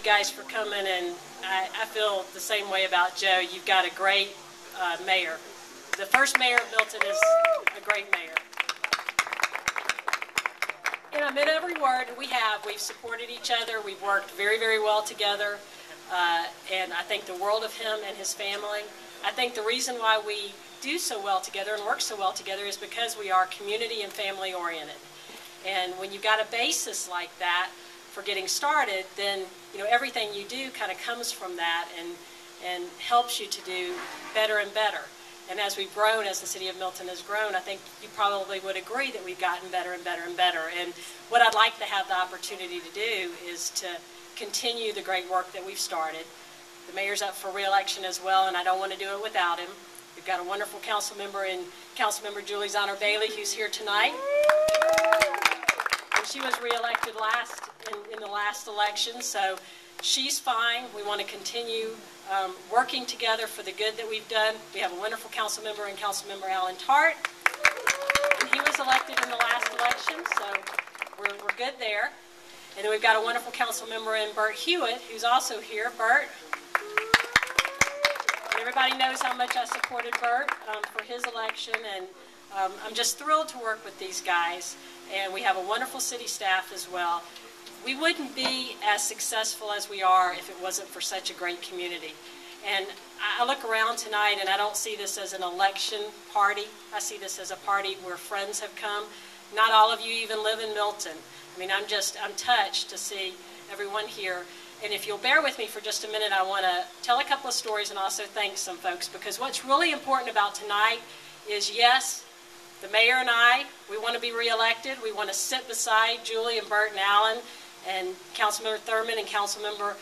guys for coming, and I feel the same way about Joe. You've got a great mayor. The first mayor of Milton is a great mayor. And I meant every word. We've supported each other. We've worked very, very well together. And I think the world of him and his family. I think the reason why we do so well together and work so well together is because we are community and family oriented. And when you've got a basis like that for getting started, then everything you do kind of comes from that and helps you to do better and better. And as we've grown, as the city of Milton has grown, I think you probably would agree that we've gotten better and better and better. And what I'd like to have the opportunity to do is to continue the great work that we've started. The mayor's up for re-election as well, and I don't want to do it without him. We've got a wonderful council member in Councilmember Julie Zonner Bailey, who's here tonight. And she was re-elected in the last election, so she's fine. We want to continue working together for the good that we've done. We have a wonderful council member in Councilmember Alan Tart. And he was elected in the last election, so we're good there. And then we've got a wonderful council member in Bert Hewitt, who's also here. Bert. And everybody knows how much I supported Bert for his election, and I'm just thrilled to work with these guys. And we have a wonderful city staff as well. We wouldn't be as successful as we are if it wasn't for such a great community. And I look around tonight and I don't see this as an election party. I see this as a party where friends have come. Not all of you even live in Milton. I mean, I'm touched to see everyone here. And if you'll bear with me for just a minute, I want to tell a couple of stories and also thank some folks, because what's really important about tonight is, yes, the mayor and I, we want to be reelected. We want to sit beside Julie and Bert and Alan and Councilmember Thurman and Councilmember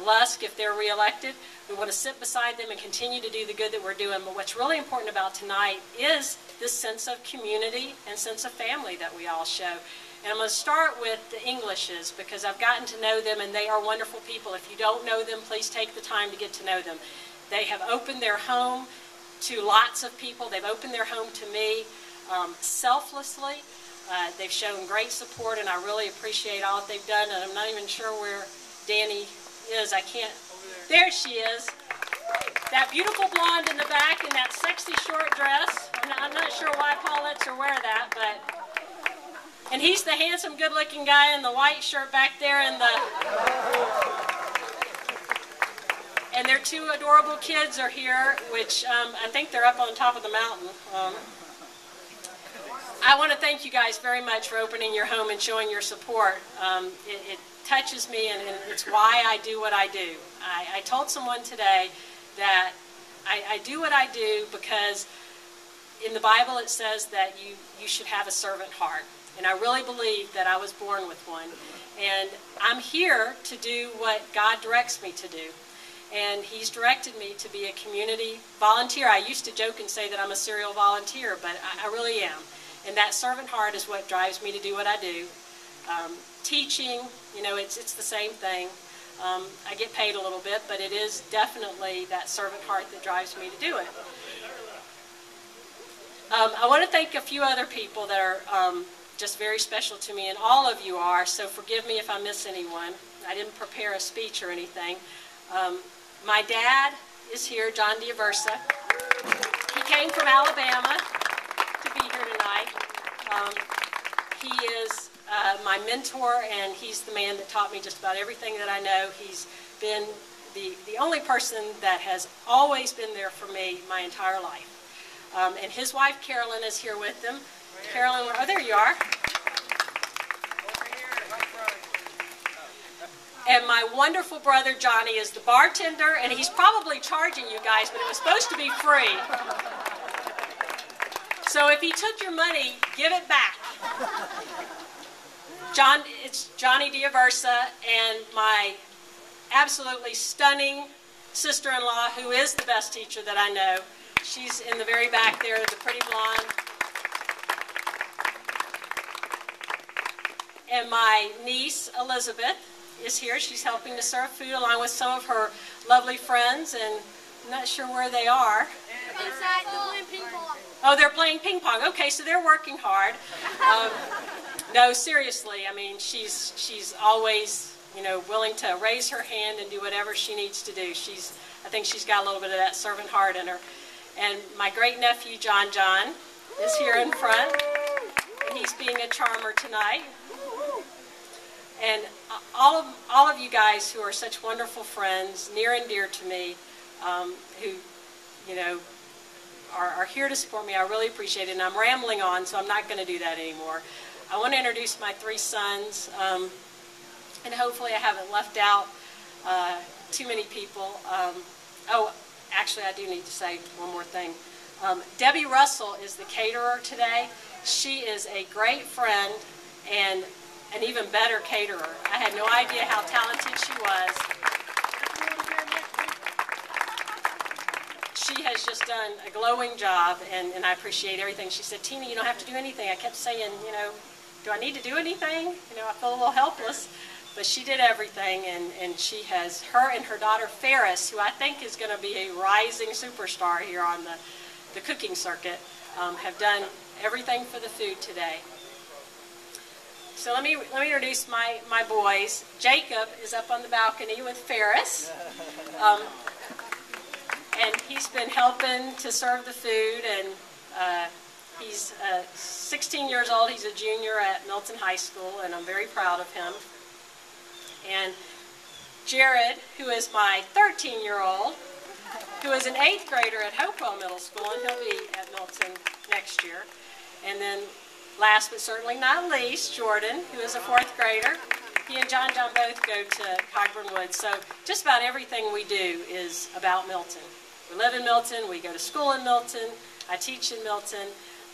Lusk if they're reelected. We want to sit beside them and continue to do the good that we're doing. But what's really important about tonight is this sense of community and sense of family that we all show. And I'm going to start with the Englishes, because I've gotten to know them and they are wonderful people. If you don't know them, please take the time to get to know them. They have opened their home to lots of people. They've opened their home to me selflessly. They've shown great support, and I really appreciate all that they've done. And I'm not even sure where Danny is. I can't. There she is. That beautiful blonde in the back in that sexy short dress. I'm not sure why Paul lets her wear that, but. And he's the handsome, good-looking guy in the white shirt back there, and their two adorable kids are here, which I think they're up on top of the mountain. I want to thank you guys very much for opening your home and showing your support. It touches me, and it's why I do what I do. I told someone today that I do what I do because in the Bible it says that you should have a servant heart. And I really believe that I was born with one. And I'm here to do what God directs me to do. And He's directed me to be a community volunteer. I used to joke and say that I'm a serial volunteer, but I really am. And that servant heart is what drives me to do what I do. Teaching, it's the same thing. I get paid a little bit, but it is definitely that servant heart that drives me to do it. I want to thank a few other people that are just very special to me, and all of you are, so forgive me if I miss anyone. I didn't prepare a speech or anything. My dad is here, John D'Aversa. He came from Alabama to be here tonight. He is my mentor, and he's the man that taught me just about everything that I know. He's been the only person that has always been there for me my entire life. And his wife, Carolyn, is here with them. Carolyn, oh, there you are. And my wonderful brother, Johnny, is the bartender, and he's probably charging you guys, but it was supposed to be free. So if he took your money, give it back. It's Johnny D'Aversa and my absolutely stunning sister-in-law, who is the best teacher that I know. She's in the very back there, the pretty blonde. And my niece, Elizabeth, is here. She's helping to serve food along with some of her lovely friends, and I'm not sure where they are. Inside, they're playing ping pong. Oh, they're playing ping pong. Okay, so they're working hard. No, seriously, I mean, she's always willing to raise her hand and do whatever she needs to do. I think she's got a little bit of that servant heart in her. And my great nephew, John, is here in front, and he's being a charmer tonight. And all of you guys who are such wonderful friends, near and dear to me, who, are here to support me, I really appreciate it. And I'm rambling on, so I'm not going to do that anymore. I want to introduce my 3 sons, and hopefully I haven't left out too many people. Actually, I do need to say one more thing. Debbie Russell is the caterer today. She is a great friend and an even better caterer. I had no idea how talented she was. She has just done a glowing job, and I appreciate everything. She said, Tina, you don't have to do anything. I kept saying, do I need to do anything? I feel a little helpless. But she did everything, and she has, her and her daughter Ferris, who I think is going to be a rising superstar here on the cooking circuit, have done everything for the food today. So let me introduce my boys. Jacob is up on the balcony with Ferris. And he's been helping to serve the food, and he's 16 years old. He's a junior at Milton High School, and I'm very proud of him. And Jared, who is my 13-year-old, who is an 8th grader at Hopewell Middle School, and he'll be at Milton next year. And then last but certainly not least, Jordan, who is a 4th grader. He and John both go to Cogburn Woods. So just about everything we do is about Milton. We live in Milton. We go to school in Milton. I teach in Milton.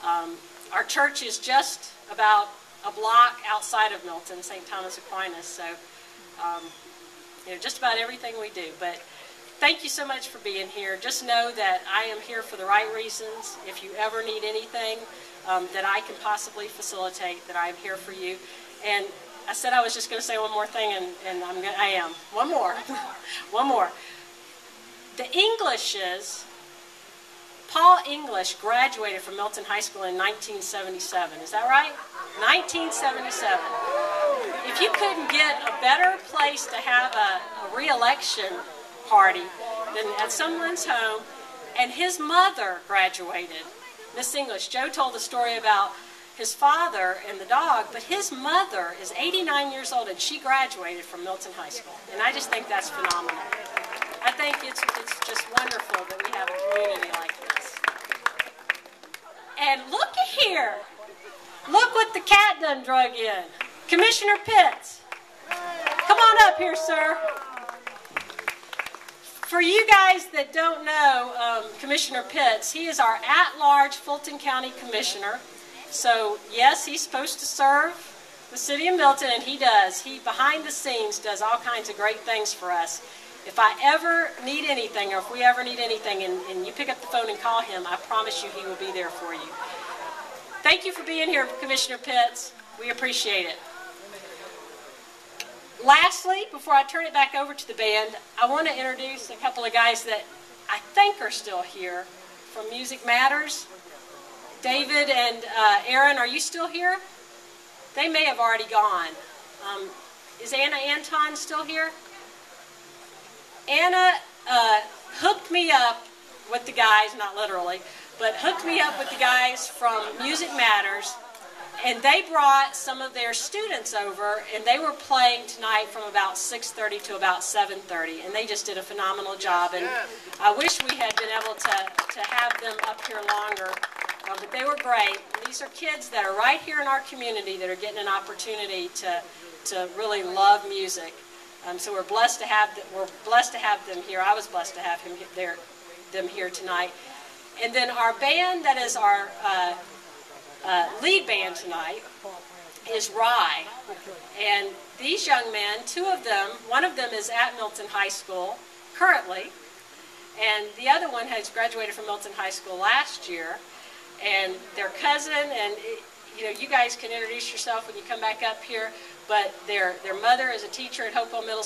Our church is just about a block outside of Milton, St. Thomas Aquinas. So, just about everything we do. But thank you so much for being here. Just know that I am here for the right reasons. If you ever need anything that I can possibly facilitate, that I'm here for you. And I said I was just going to say one more thing, and I am. One more. One more. The Englishes, Paul English graduated from Milton High School in 1977. Is that right? 1977. If you couldn't get a better place to have a re-election party than at someone's home, and his mother graduated, Miss English. Joe told the story about his father and the dog, but his mother is 89 years old, and she graduated from Milton High School. And I just think that's phenomenal. I think it's just wonderful that we have a community like this. And look at here. Look what the cat done drug in. Commissioner Pitts. Come on up here, sir. For you guys that don't know Commissioner Pitts, he is our at-large Fulton County Commissioner. So, yes, he's supposed to serve the city of Milton, and he does. He, behind the scenes, does all kinds of great things for us. If I ever need anything, or if we ever need anything, and you pick up the phone and call him, I promise you he will be there for you. Thank you for being here, Commissioner Pitts. We appreciate it. Lastly, before I turn it back over to the band, I want to introduce a couple of guys that I think are still here from Music Matters. David and Aaron, are you still here? They may have already gone. Is Anna Anton still here? Anna hooked me up with the guys, not literally, but hooked me up with the guys from Music Matters, and they brought some of their students over, and they were playing tonight from about 6:30 to about 7:30, and they just did a phenomenal job, and I wish we had been able to have them up here longer, but they were great. And these are kids that are right here in our community that are getting an opportunity to really love music. So we're blessed to have them here. I was blessed to have them here tonight. And then our band, that is our lead band tonight, is Rye. And these young men, 2 of them, one of them is at Milton High School currently, and the other one has graduated from Milton High School last year. And their cousin, and you guys can introduce yourself when you come back up here, but their mother is a teacher at Hopewell Middle School.